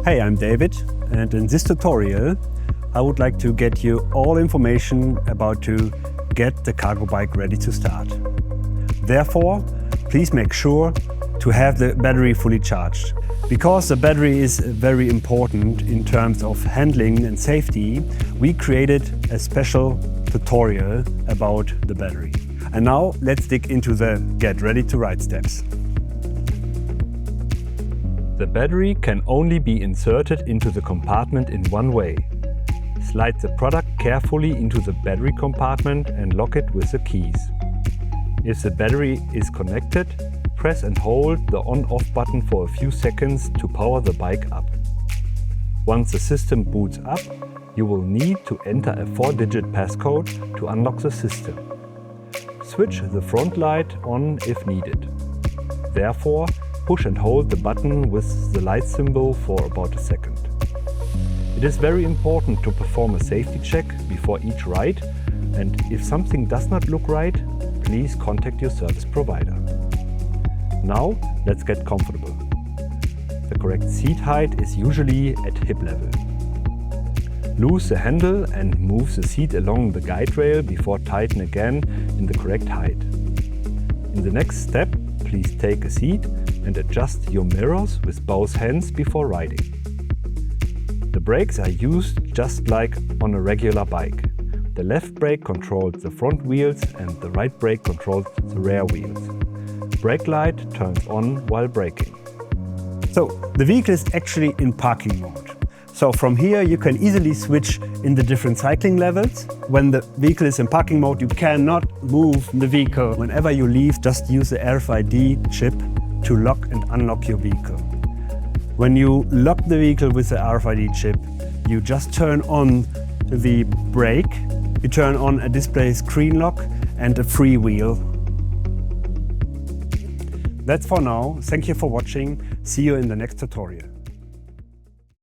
Hey, I'm David, and in this tutorial I would like to get you all information about to get the Cargobike ready to start. Therefore, please make sure to have the battery fully charged. Because the battery is very important in terms of handling and safety, we created a special tutorial about the battery. And now let's dig into the get ready to ride steps. The battery can only be inserted into the compartment in one way. Slide the product carefully into the battery compartment and lock it with the keys. If the battery is connected, press and hold the on-off button for a few seconds to power the bike up. Once the system boots up, you will need to enter a 4-digit passcode to unlock the system. Switch the front light on if needed. Therefore, push and hold the button with the light symbol for about a second. It is very important to perform a safety check before each ride, and if something does not look right, please contact your service provider. Now let's get comfortable. The correct seat height is usually at hip level. Loose the handle and move the seat along the guide rail before tighten again in the correct height. In the next step, please take a seat and adjust your mirrors with both hands before riding. The brakes are used just like on a regular bike. The left brake controls the front wheels and the right brake controls the rear wheels. Brake light turns on while braking. So the vehicle is actually in parking mode. So from here you can easily switch in the different cycling levels. When the vehicle is in parking mode, you cannot move the vehicle. Whenever you leave, just use the RFID chip to lock and unlock your vehicle. When you lock the vehicle with the RFID chip, you just turn on the brake, you turn on a display screen lock and a freewheel. That's for now. Thank you for watching. See you in the next tutorial.